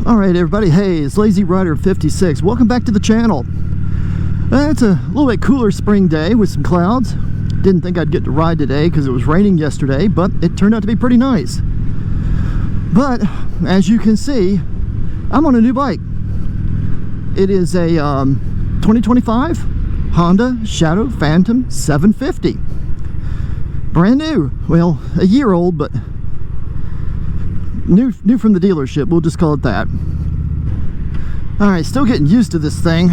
Alright everybody, hey, it's Lazy Rider 56. Welcome back to the channel. It's a little bit cooler spring day with some clouds. Didn't think I'd get to ride today because it was raining yesterday, but it turned out to be pretty nice. But, as you can see, I'm on a new bike. It is a 2025 Honda Shadow Phantom 750. Brand new. Well, a year old, but new from the dealership, we'll just call it that. Alright, still getting used to this thing.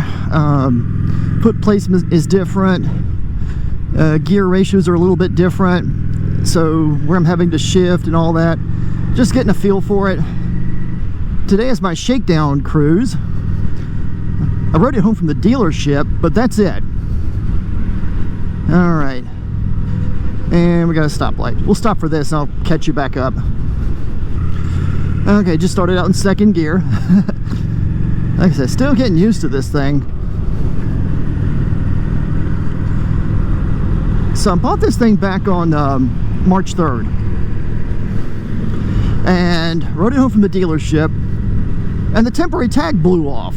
Foot placement is different. Gear ratios are a little bit different, so where I'm having to shift and all that. Just getting a feel for it. Today is my shakedown cruise. I rode it home from the dealership, but that's it. Alright. And we got a stoplight. We'll stop for this and I'll catch you back up. Okay, just started out in second gear. Like I said, still getting used to this thing. So I bought this thing back on March 3rd. And rode it home from the dealership. And the temporary tag blew off.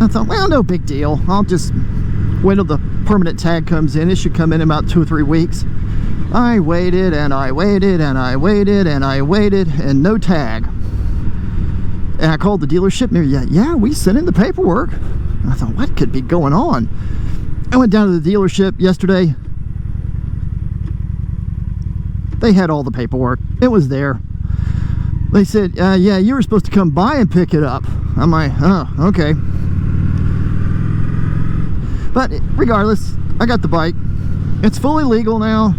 I thought, well, no big deal. I'll just wait till the permanent tag comes in. It should come in about 2 or 3 weeks. I waited and I waited and I waited and I waited and no tag. And I called the dealership and they're, yeah, we sent in the paperwork. And I thought, what could be going on? I went down to the dealership yesterday. They had all the paperwork. It was there. They said, yeah, you were supposed to come by and pick it up. I'm like, oh, okay. But regardless, I got the bike. It's fully legal now.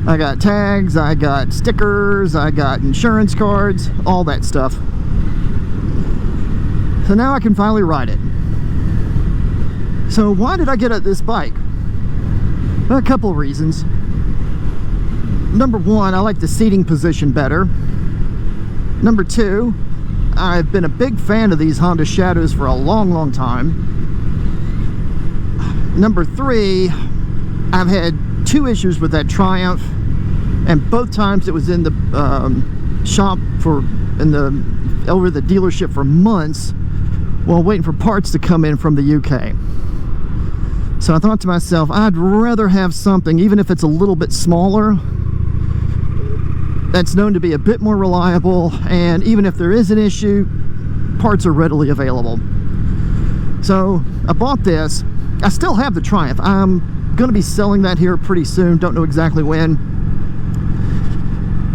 I got tags, I got stickers, I got insurance cards, all that stuff. So now I can finally ride it. So why did I get this bike? A couple of reasons. Number one, I like the seating position better. Number two, I've been a big fan of these Honda Shadows for a long time. Number three, I've had 2 issues with that Triumph, and both times it was in the shop over the dealership for months while waiting for parts to come in from the UK. So I thought to myself, I'd rather have something, even if it's a little bit smaller, that's known to be a bit more reliable, and even if there is an issue, parts are readily available. So I bought this. I still have the Triumph. I'm going to be selling that here pretty soon. Don't know exactly when.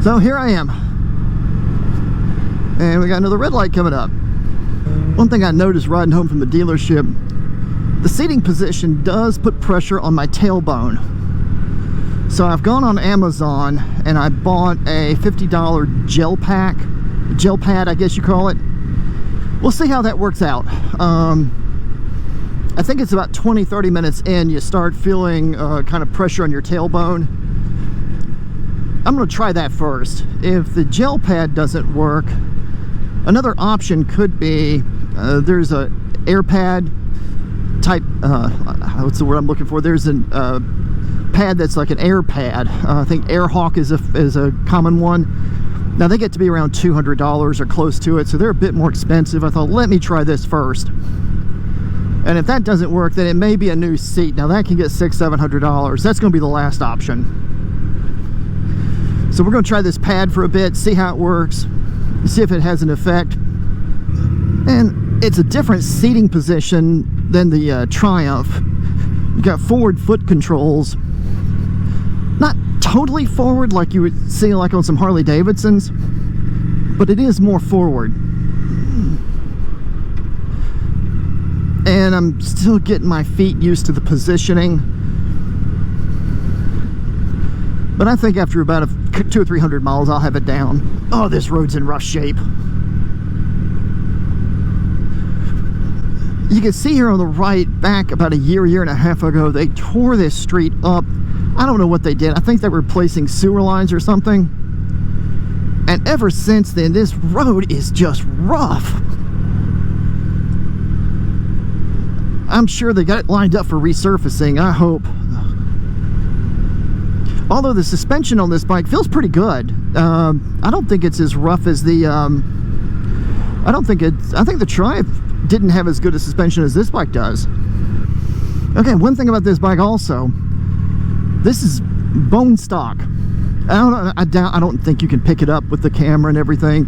So here I am. And we got another red light coming up. One thing I noticed riding home from the dealership, the seating position does put pressure on my tailbone. So I've gone on Amazon and I bought a $50 gel pad, I guess you call it. We'll see how that works out. I think it's about 20-30 minutes in, you start feeling kind of pressure on your tailbone. I'm going to try that first. If the gel pad doesn't work, another option could be, there's a air pad type, what's the word I'm looking for? There's a pad that's like an air pad. I think Airhawk is a common one. Now they get to be around $200 or close to it, so they're a bit more expensive. I thought, let me try this first. And if that doesn't work, then it may be a new seat. Now that can get $600-700. That's going to be the last option. So we're going to try this pad for a bit, see how it works, see if it has an effect. And it's a different seating position than the Triumph. You've got forward foot controls. Not totally forward like you would see like on some Harley Davidsons, but it is more forward. And I'm still getting my feet used to the positioning. But I think after about 200 or 300 miles, I'll have it down. Oh, this road's in rough shape. You can see here on the right, back about a year and a half ago, they tore this street up. I don't know what they did. I think they were replacing sewer lines or something. And ever since then, this road is just rough. I'm sure they got it lined up for resurfacing, I hope. Although the suspension on this bike feels pretty good. I don't think it's as rough as the I think the Triumph didn't have as good a suspension as this bike does. Okay, one thing about this bike also, this is bone stock. I don't think you can pick it up with the camera and everything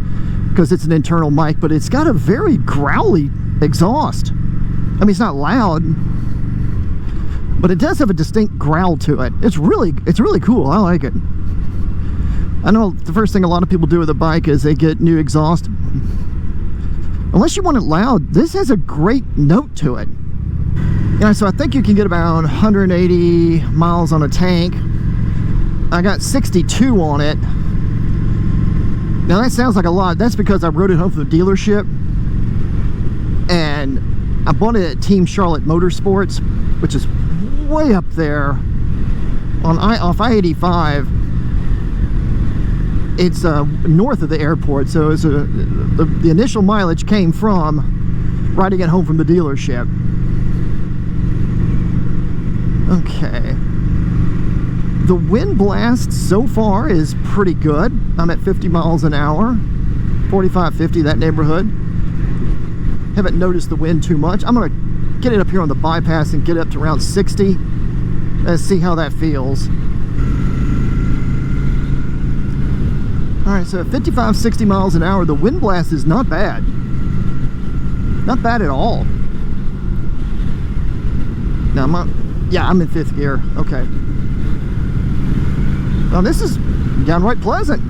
because it's an internal mic, but it's got a very growly exhaust. I mean, it's not loud, but it does have a distinct growl to it. It's really cool. I like it. I know the first thing a lot of people do with a bike is they get new exhaust. Unless you want it loud, this has a great note to it. Yeah, so I think you can get about 180 miles on a tank. I got 62 on it. Now that sounds like a lot. That's because I rode it home from the dealership, and I bought it at Team Charlotte Motorsports, which is way up there on off I-85. It's north of the airport, so it's the initial mileage came from riding it home from the dealership. Okay. The wind blast so far is pretty good. I'm at 50 miles an hour, 45, 50, that neighborhood. Haven't noticed the wind too much. I'm gonna get it up here on the bypass and get it up to around 60. Let's see how that feels. All right, so at 55, 60 miles an hour, the wind blast is not bad. Not bad at all. Now I'm in 5th gear, okay. Now this is downright pleasant.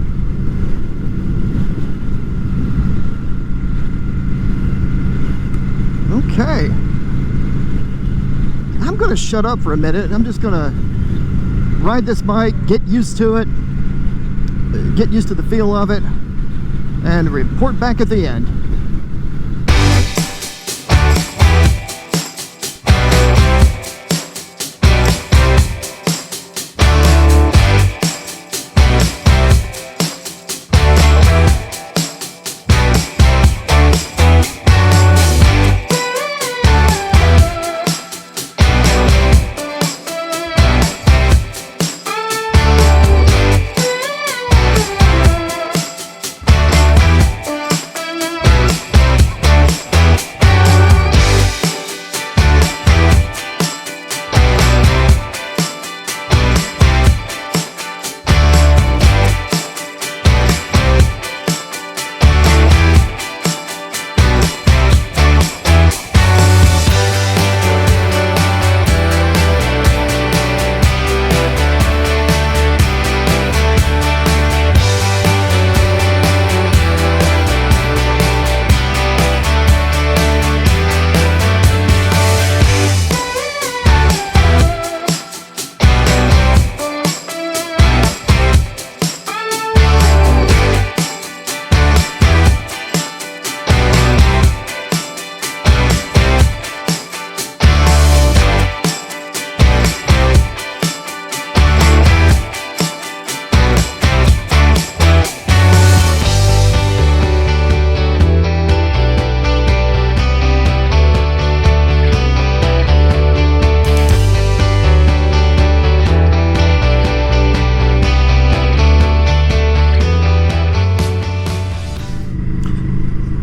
Okay. I'm gonna shut up for a minute. I'm just gonna ride this bike, get used to it, get used to the feel of it, and report back at the end.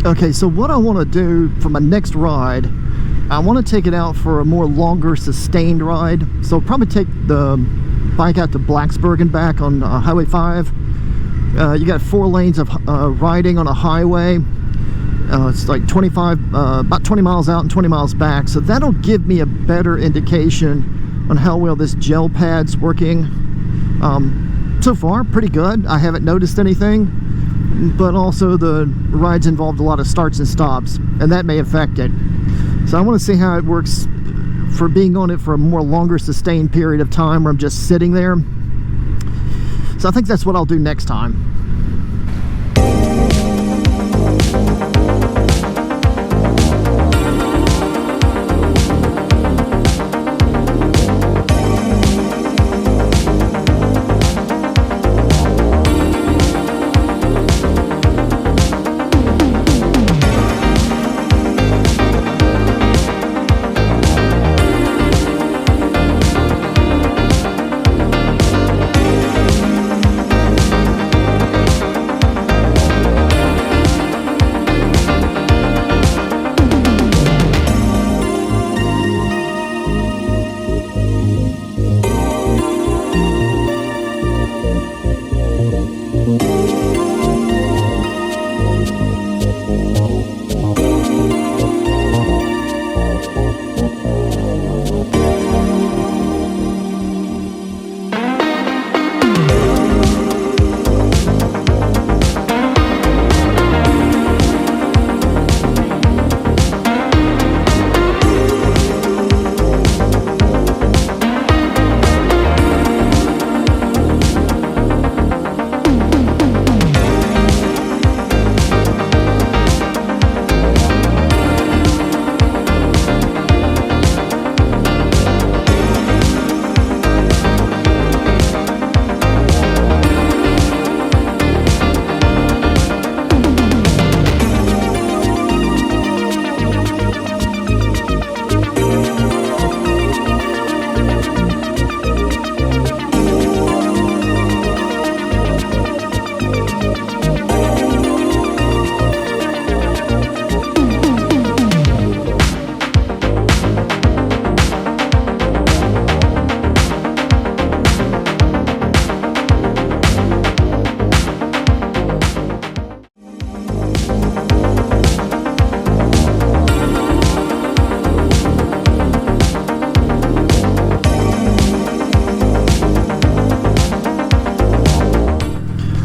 Okay, so what I want to do for my next ride, I want to take it out for a more longer sustained ride. So I'll probably take the bike out to Blacksburg and back on Highway 5. You got 4 lanes of riding on a highway. It's like about 20 miles out and 20 miles back. So that'll give me a better indication on how well this gel pad's working. So far, pretty good. I haven't noticed anything. But also the rides involved a lot of starts and stops, and that may affect it. So I want to see how it works for being on it for a more longer sustained period of time where I'm just sitting there. So I think that's what I'll do next time.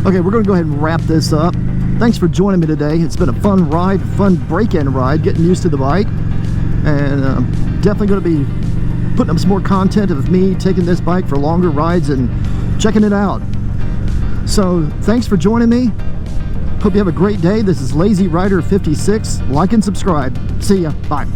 Okay, we're going to go ahead and wrap this up. Thanks for joining me today. It's been a fun ride, fun break-in ride, getting used to the bike. And definitely going to be putting up some more content of me taking this bike for longer rides and checking it out. So thanks for joining me. Hope you have a great day. This is Lazy Rider 56. Like and subscribe. See ya. Bye.